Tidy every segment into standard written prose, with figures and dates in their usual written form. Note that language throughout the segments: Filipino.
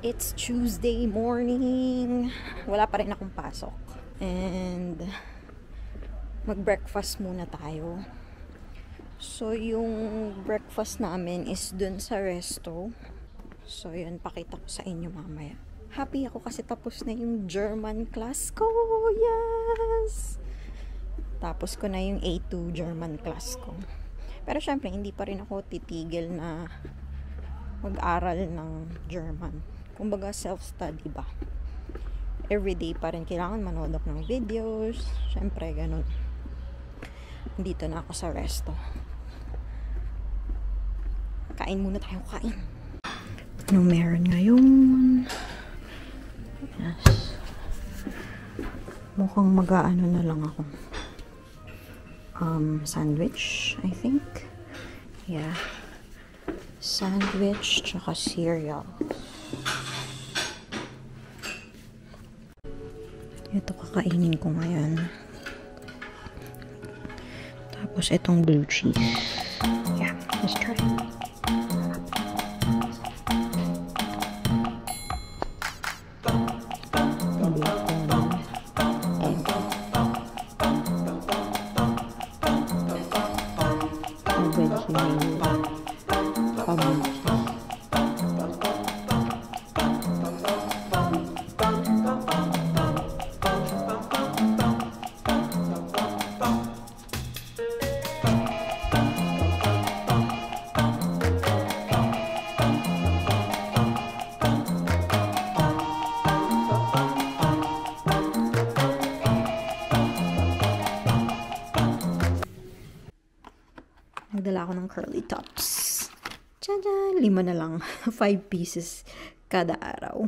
It's Tuesday morning. Wala pa rin akong pasok. And mag-breakfast muna tayo. So, yung breakfast namin is dun sa resto. So, yun, pakita ko sa inyo mamaya. Happy ako kasi tapos na yung German class ko. Yes! Tapos ko na yung A2 German class ko. Pero syempre, hindi pa rin ako titigil na mag-aral ng German. Kumbaga, self-study ba? Everyday pa rin kailangan manood ako ng videos. Syempre, ganun. Dito na ako sa resto. Kain muna tayo, kain. Ano meron ngayon? Yes. Mukhang mag-aano na lang ako. Sandwich, I think. Yeah. Sandwich, tsaka cereal. Ito kakainin ko ngayon. Tapos itong blue cheese. Yeah, let's try it. Nagdala ako ng curly tops. Tadaan! 5 na lang. 5 pieces kada araw.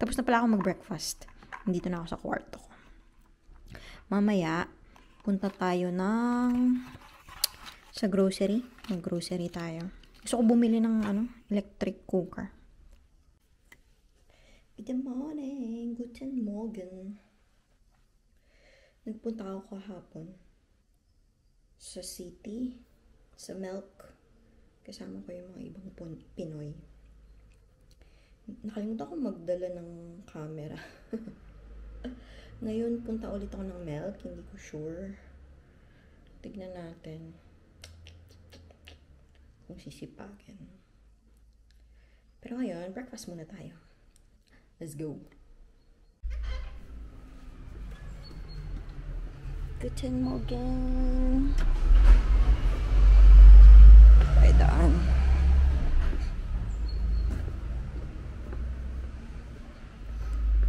Tapos na pala ako mag-breakfast. Nandito na ako sa kwarto ko. Mamaya, punta tayo sa grocery. Mag-grocery tayo. Gusto ko bumili ng electric cooker. Good morning! Guten Morgen! Nagpunta ako kahapon sa city, sa Milk. Kasama ko yung mga ibang Pinoy. Nakalimutan ko magdala ng camera. Ngayon, punta ulit ako ng Milk. Hindi ko sure. Tignan natin kung sisipagin. Pero ngayon, breakfast muna tayo. Let's go! Guten Morgen. Ay, daan.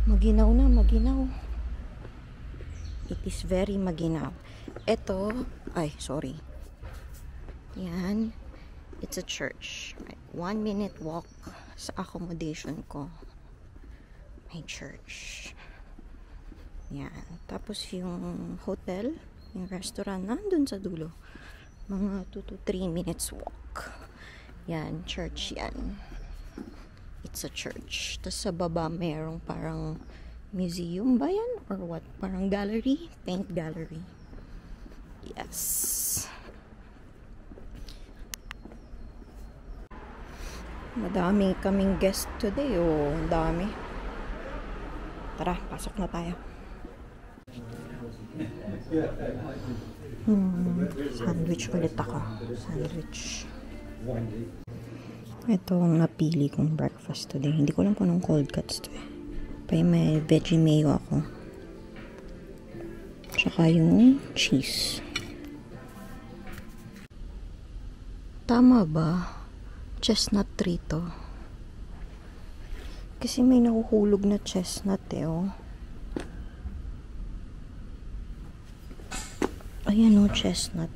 Maginaw na, maginaw. It is very maginaw. Ito, ay, sorry. Yan. It's a church. 1 minute walk sa accommodation ko. May church. Yan. Tapos yung hotel, yung restaurant, nandun sa dulo. Mga 2 to 3 minutes walk. Yan, church yan. It's a church. Tapos sa baba, mayroong parang museum ba yan? Or what? Parang gallery? Paint gallery. Yes. Madami kaming guest today. Oh, dami. Tara, pasok na tayo. Sandwich ulit ako. Sandwich. Ito ang napili kong breakfast today. Hindi ko alam kung anong cold cuts to eh. Pero may veggie mayo ako. Tsaka yung cheese. Tama ba? Chestnut tree to. Kasi may nahuhulog na chestnut eh, oh. Ayan, oh, chestnut.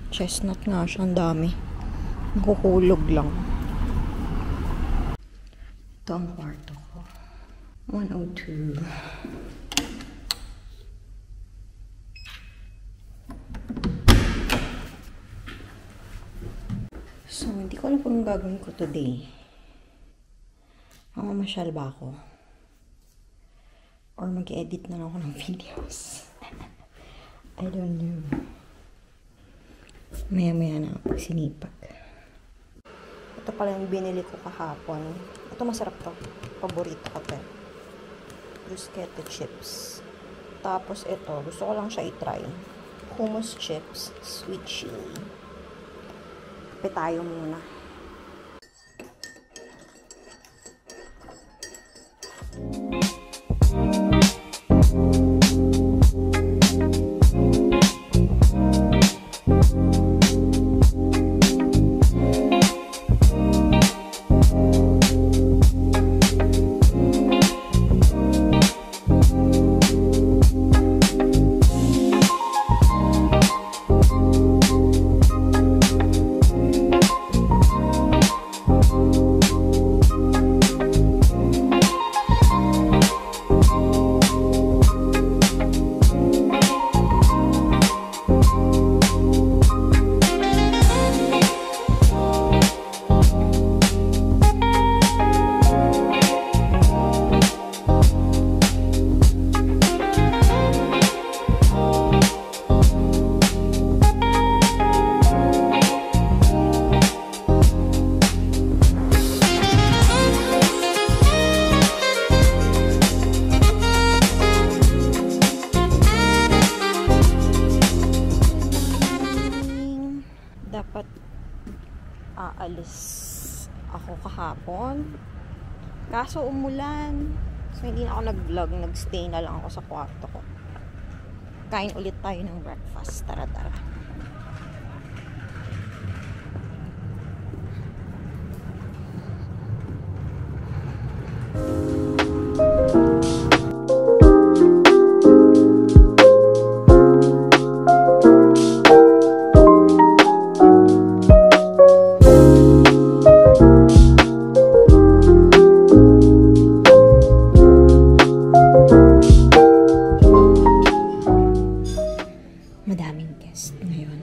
Chestnut nga siya, ang dami. Nahuhulog lang. Ito ang kwarto ko. 102. So, hindi ko alam kung gagawin ko today. Mamamasyal ba ako? Or mag-edit na lang ako ng videos? I don't know. Maya-maya na pag sinipag. Ito pala yung binili ko kahapon. Ito masarap to. Paborito ko to. Bruschetta chips. Tapos ito, gusto ko lang siya i-try. Hummus chips, sweet chili. Kape tayo muna. Dapat aalis ako kahapon. Kaso umulan. So hindi na ako nag-vlog. Nag-stay na lang ako sa kwarto ko. Kain ulit tayo ng breakfast. Tara, tara. Madaming guest ngayon.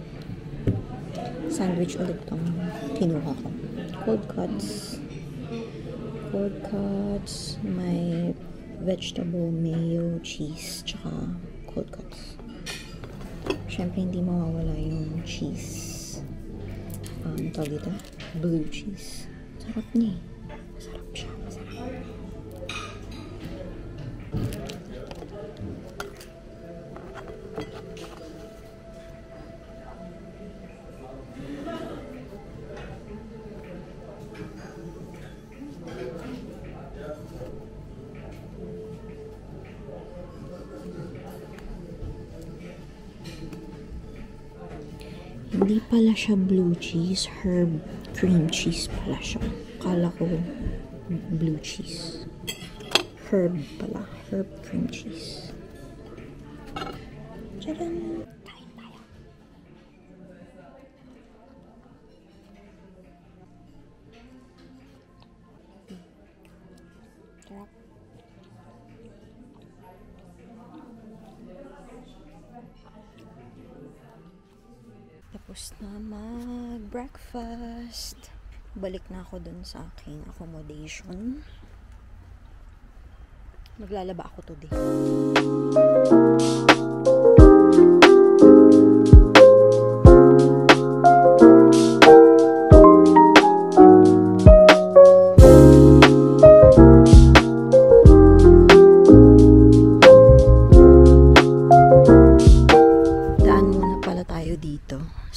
Sandwich ulit tong kinuha ko. Cold cuts, may vegetable, mayo, cheese, tsaka cold cuts. Siyempre hindi mawawala yung cheese. Tawag dito? Blue cheese. Sarap niya eh. Masarap siya. Masarap. Hindi pala siya blue cheese, herb cream cheese pala siya. Kala ko blue cheese. Herb pala, herb cream cheese. Tadaan! Kain tayo. Sarap. Tapos na mag-breakfast. Balik na ako dun sa aking accommodation. Maglalaba ako today.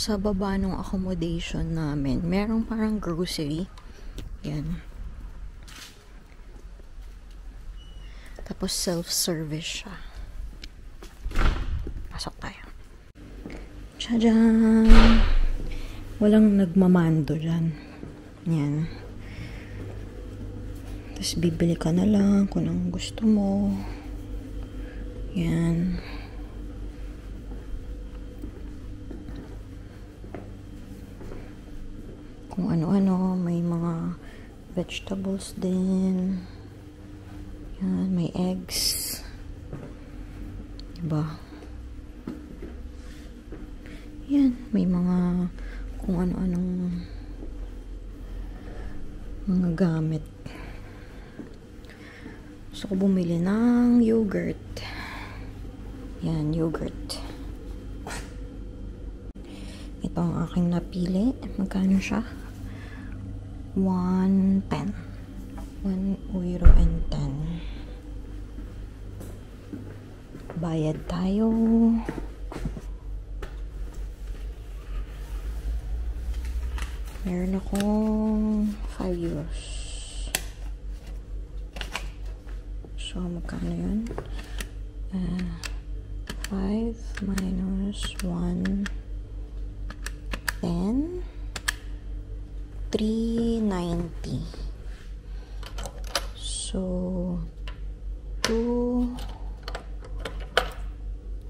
Sa baba ng accommodation namin, merong parang grocery. Yan. Tapos self-service siya. Pasok tayo. Tadaan! Walang nagmamando dyan. Yan. Tapos bibili ka na lang kung anong gusto mo. Yan. Kung ano-ano, may mga vegetables din. Yan, may eggs. Diba? Yan, may mga kung ano-anong mga gamit. Gusto ko bumili ng yogurt. Yan, yogurt. Ito ang aking napili. Magkano siya? 1.10. 1 euro and 10. Bayad tayo. Meron akong 5 euros. So, magkano yun? 5 minus 1, 10, 390. So, 2,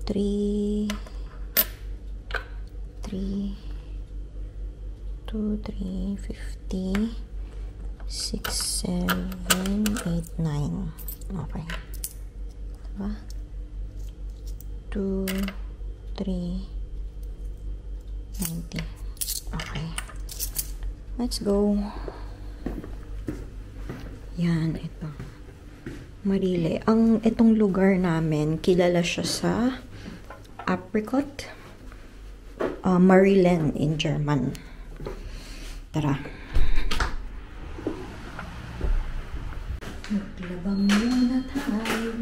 3, 50, 6, 7, 8, 9. Okay. Diba? 2, 3, 90. Okay. Let's go. Yan, ito. Marile. Itong lugar namin, kilala siya sa apricot. Marilen in German. Tara. Maglabang muna tayo.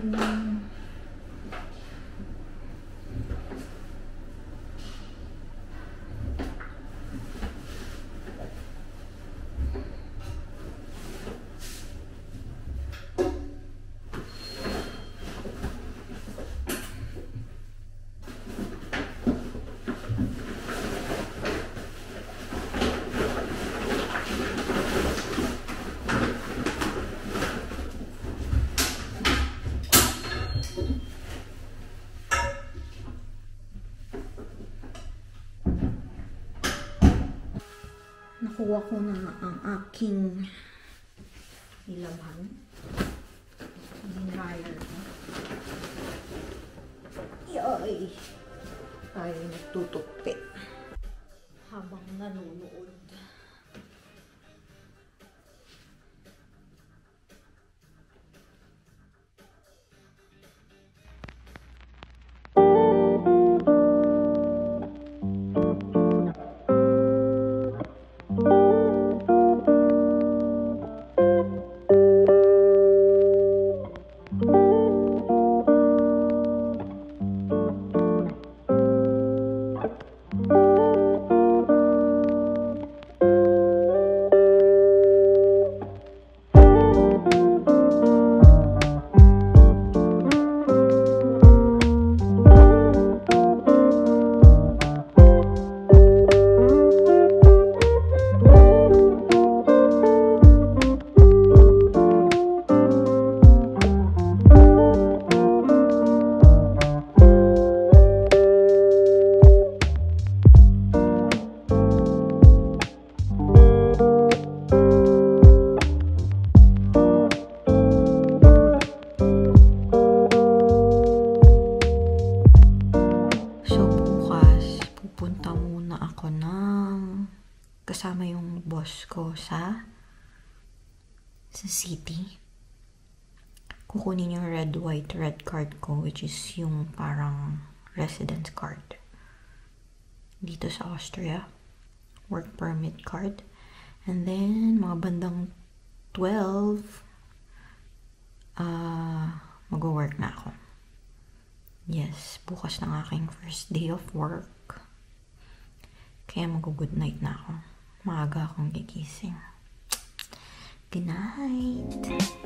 Nakuha ko na ang aking nilabhan. Dryer. Yay! Tayo nagtutupit habang nanonood. Kasama yung boss ko sa city. Kukunin yung red card ko, which is yung parang residence card. Dito sa Austria. Work permit card. And then, mga bandang 12, mag-work na ako. Yes, bukas na aking first day of work. Kaya mag-good night na ako. Maaga akong gigising. Good night!